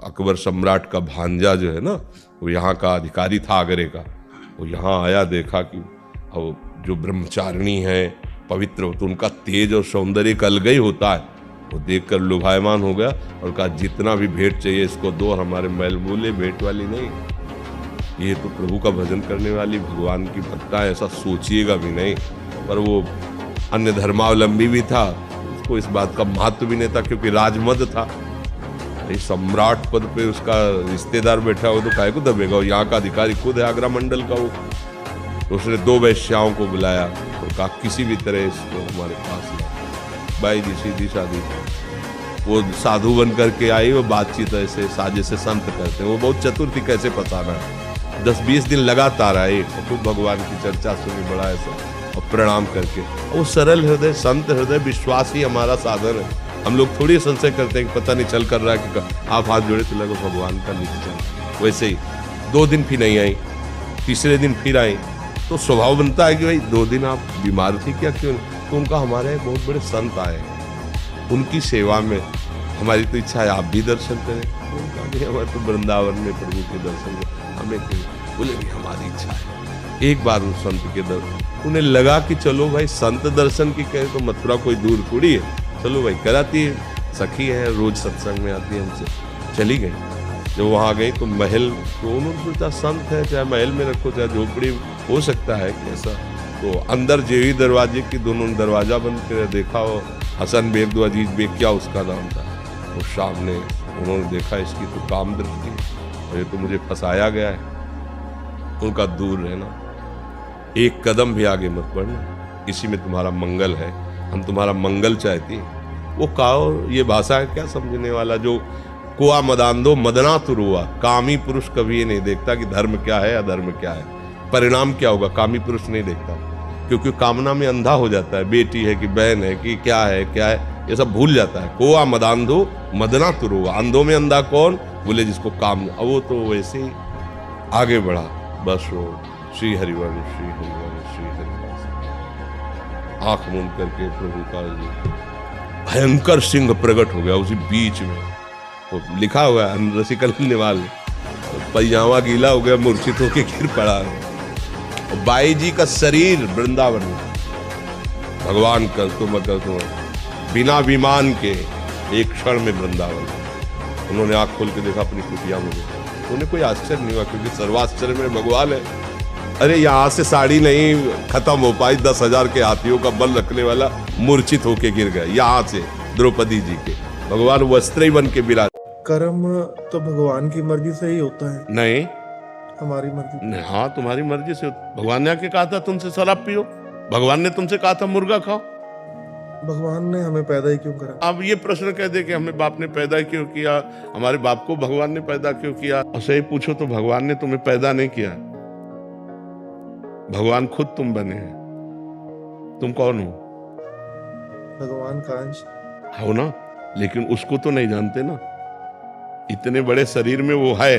अकबर सम्राट का भांजा जो है ना, वो यहाँ का अधिकारी था आगरे का। वो यहाँ आया, देखा कि अब जो ब्रह्मचारिणी है पवित्र, तो उनका तेज और सौंदर्य एक अलग ही होता है। वो देखकर लुभायमान हो गया और कहा जितना भी भेंट चाहिए इसको दो, हमारे मैल बोले भेंट वाली नहीं, ये तो प्रभु का भजन करने वाली भगवान की भक्ता है, ऐसा सोचिएगा भी नहीं। पर वो अन्य धर्मावलंबी भी था, उसको इस बात का महत्व भी नहीं था, क्योंकि राजमद था। सम्राट पद पे उसका रिश्तेदार बैठा हो तो काहे को दबेगा, यहाँ का अधिकारी खुद है आगरा मंडल का वो। तो उसने 2 वैश्याओं को बुलाया और कहा किसी भी तरह इसको हमारे पास लाओ। बाई जी सीधी सादी, वो साधु बन करके आई, वो बातचीत ऐसे साजे से संत करते हैं, वो बहुत चतुर थी कैसे फंसाना है। 10-20 दिन लगातार आए, खूब भगवान की चर्चा सुनी, बड़ा ऐसा, और प्रणाम करके। वो सरल हृदय, संत हृदय, विश्वास ही हमारा साधन है। हम लोग थोड़ी संशय करते हैं कि पता नहीं चल कर रहा है कि आप हाथ जोड़े तो लगे भगवान का निश्चय। वैसे ही 2 दिन फिर नहीं आई, तीसरे दिन फिर आई, तो स्वभाव बनता है कि भाई 2 दिन आप बीमार थी क्या, क्यों? तो उनका हमारे बहुत बड़े संत आए, उनकी सेवा में हमारी तो इच्छा है आप भी दर्शन करें। उनका भी हमारे तो वृंदावन में प्रभु के दर्शन करें, हमें क्यों? बोले भी हमारी इच्छा है। एक बार उस संत के दर्शन, उन्हें लगा कि चलो भाई संत दर्शन की कहे तो मथुरा कोई दूर थोड़ी है, चलो भाई कराती है, सखी है, रोज सत्संग में आती है हमसे। चली गई। जब वहाँ गई तो महल, तो उन्होंने सोचा संत है, चाहे महल में रखो चाहे झोपड़ी, हो सकता है कैसा। तो अंदर जेवी दरवाजे की दोनों दरवाजा बंद कर देखा, हो हसन बेग दो अजीज बेग क्या उसका नाम था, वो सामने उन्होंने देखा इसकी तो काम दृष्टि है, ये तो मुझे फंसाया गया है। उनका दूर रहना, एक कदम भी आगे मत बढ़ना, इसी में तुम्हारा मंगल है, हम तुम्हारा मंगल चाहती हैं। वो काओ ये भाषा है क्या समझने वाला, जो कुआ मदान मदना तुरुआ, कामी पुरुष कभी ये नहीं देखता कि धर्म क्या है अधर्म क्या है, परिणाम क्या होगा, कामी पुरुष नहीं देखता, क्योंकि कामना में अंधा हो जाता है। बेटी है कि बहन है कि क्या है ये सब भूल जाता है। कुआ मदांधो मदना तुरुआ, अंधों में अंधा कौन? बोले जिसको काम। अब वो तो वैसे ही आगे बढ़ा, बस वो श्री हरिवंश श्री हरिवंश श्री हरिवंश, आंख मूंद करके प्रभु का भयंकर सिंह प्रकट हो गया उसी बीच में। वो लिखा हुआ है रसिकल निवाल, पैजामा गीला हो गया, मूर्छित होके गिर पड़ा। और बाई जी का शरीर वृंदावन में, भगवान कर तुम बिना विमान के एक क्षण में वृंदावन। उन्होंने आंख खोल के देखा अपनी कुटिया में, उन्हें कोई आश्चर्य नहीं हुआ, क्योंकि सर्वाश्चर्य में भगवान है। अरे यहाँ से साड़ी नहीं खत्म हो पाई, 10,000 के हाथियों का बल रखने वाला मूर्छित होके गिर गया यहाँ से द्रौपदी जी के। भगवान वस्त्र ही बन के विराज। कर्म तो भगवान की मर्जी से ही होता है, नहीं हमारी मर्जी नहीं, हाँ तुम्हारी मर्जी से। भगवान ने आके कहा था तुमसे शराब पियो, भगवान ने तुमसे कहा था मुर्गा खाओ। भगवान ने हमें पैदा ही क्यों करा? अब ये प्रश्न कह दे कि हमें बाप ने पैदा क्यों किया, हमारे बाप को भगवान ने पैदा क्यों किया, और सही पूछो तो भगवान ने तुम्हें पैदा नहीं किया, भगवान खुद तुम बने हैं। तुम कौन हो? भगवान का अंश हो ना, लेकिन उसको तो नहीं जानते ना। इतने बड़े शरीर में वो है,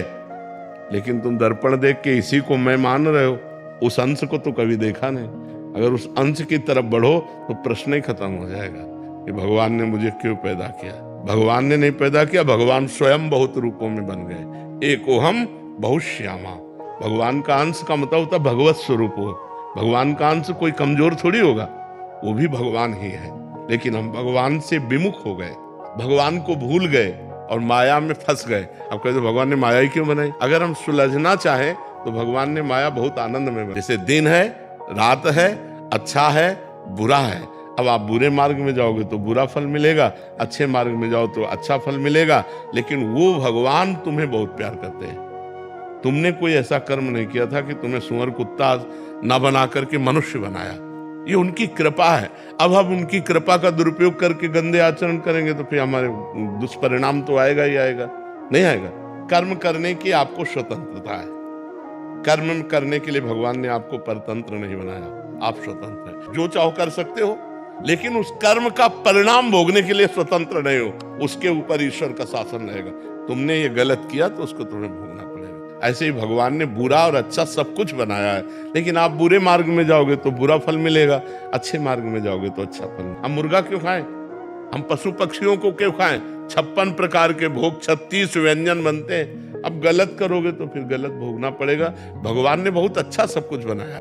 लेकिन तुम दर्पण देख के इसी को मैं मान रहे हो, उस अंश को तो कभी देखा नहीं। अगर उस अंश की तरफ बढ़ो तो प्रश्न ही खत्म हो जाएगा कि भगवान ने मुझे क्यों पैदा किया। भगवान ने नहीं पैदा किया, भगवान स्वयं बहुत रूपों में बन गए। एको हम बहुत श्यामा। भगवान का अंश का मतलब होता भगवत स्वरूप हो। भगवान का अंश कोई कमजोर थोड़ी होगा, वो भी भगवान ही है। लेकिन हम भगवान से विमुख हो गए, भगवान को भूल गए और माया में फंस गए। अब कहते भगवान ने माया ही क्यों बनाई? अगर हम सुलझना चाहें तो भगवान ने माया बहुत आनंद में बनाई। जैसे दिन है, रात है, अच्छा है, बुरा है। अब आप बुरे मार्ग में जाओगे तो बुरा फल मिलेगा, अच्छे मार्ग में जाओ तो अच्छा फल मिलेगा। लेकिन वो भगवान तुम्हें बहुत प्यार करते हैं। तुमने कोई ऐसा कर्म नहीं किया था कि तुम्हें सुअर कुत्ता न बना करके मनुष्य बनाया, ये उनकी कृपा है। अब हम उनकी कृपा का दुरुपयोग करके गंदे आचरण करेंगे तो फिर हमारे दुष्परिणाम तो आएगा ही आएगा, नहीं आएगा। कर्म करने की आपको स्वतंत्रता है, कर्म करने के लिए भगवान ने आपको परतंत्र नहीं बनाया, आप स्वतंत्र हैं, जो चाहो कर सकते हो। लेकिन उस कर्म का परिणाम भोगने के लिए स्वतंत्र नहीं हो, उसके ऊपर ईश्वर का शासन रहेगा। तुमने ये गलत किया तो उसको तुम्हें भोगना पड़ेगा। ऐसे ही भगवान ने बुरा और अच्छा सब कुछ बनाया है, लेकिन आप बुरे मार्ग में जाओगे तो बुरा फल मिलेगा, अच्छे मार्ग में जाओगे तो अच्छा फल। हम मुर्गा क्यों खाएं? हम पशु पक्षियों को क्यों खाएं? 56 प्रकार के भोग, 36 व्यंजन बनते हैं। अब गलत करोगे तो फिर गलत भोगना पड़ेगा। भगवान ने बहुत अच्छा सब कुछ बनाया।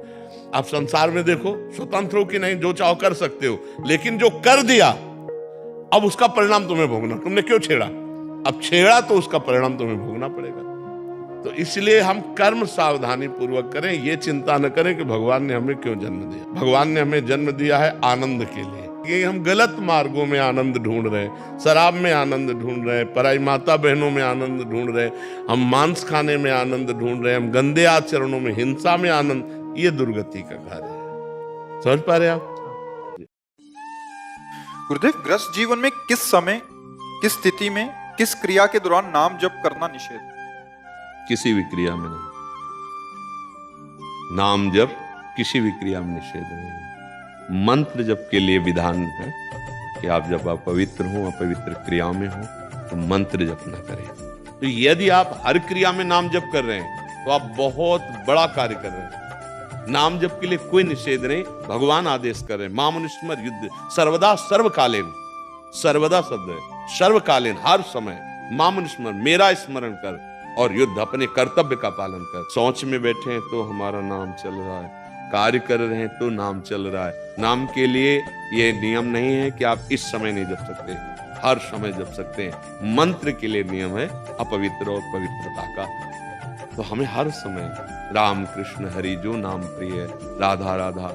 आप संसार में देखो, स्वतंत्र हो कि नहीं, जो चाहो कर सकते हो, लेकिन जो कर दिया अब उसका परिणाम तुम्हें भोगना। तुमने क्यों छेड़ा? अब छेड़ा तो उसका परिणाम तुम्हें भोगना पड़ेगा। तो इसलिए हम कर्म सावधानी पूर्वक करें, ये चिंता न करें कि भगवान ने हमें क्यों जन्म दिया। भगवान ने हमें जन्म दिया है आनंद के लिए। कि हम गलत मार्गों में आनंद ढूंढ रहे हैं, शराब में आनंद ढूंढ रहे हैं, पराई माता बहनों में आनंद ढूंढ रहे हैं, हम मांस खाने में आनंद ढूंढ रहे हैं, हम गंदे आचरणों में, हिंसा में आनंद, ये दुर्गति का कार्य है। समझ पा रहे आप? गुरुदेव, गृहस्थ जीवन में किस समय, किस स्थिति में, किस क्रिया के दौरान नाम जप करना निषेध? किसी भी क्रिया में नहीं। नाम जप किसी भी क्रिया में निषेध नहीं। मंत्र जप के लिए विधान है कि आप जब आप पवित्र हो, अपवित्र क्रिया में हो, तो मंत्र जप न करें। तो यदि आप हर क्रिया में नाम जप कर रहे हैं तो आप बहुत बड़ा कार्य कर रहे हैं। नाम जप के लिए कोई निषेध नहीं। भगवान आदेश कर रहे हैं, मामनुस्मर युद्ध सर्वदा सर्वकालीन। सर्वदा शब्द है, सर्वकालीन, हर समय मामनुस्मर, मेरा स्मरण कर और युद्ध, अपने कर्तव्य का पालन कर। सोच में बैठे हैं तो हमारा नाम चल रहा है, कार्य कर रहे हैं तो नाम चल रहा है। नाम के लिए ये नियम नहीं है कि आप इस समय नहीं जप सकते, हर समय जप सकते हैं। मंत्र के लिए नियम है अपवित्र और पवित्रता का। तो हमें हर समय राम कृष्ण हरि जो नाम प्रिय, राधा राधा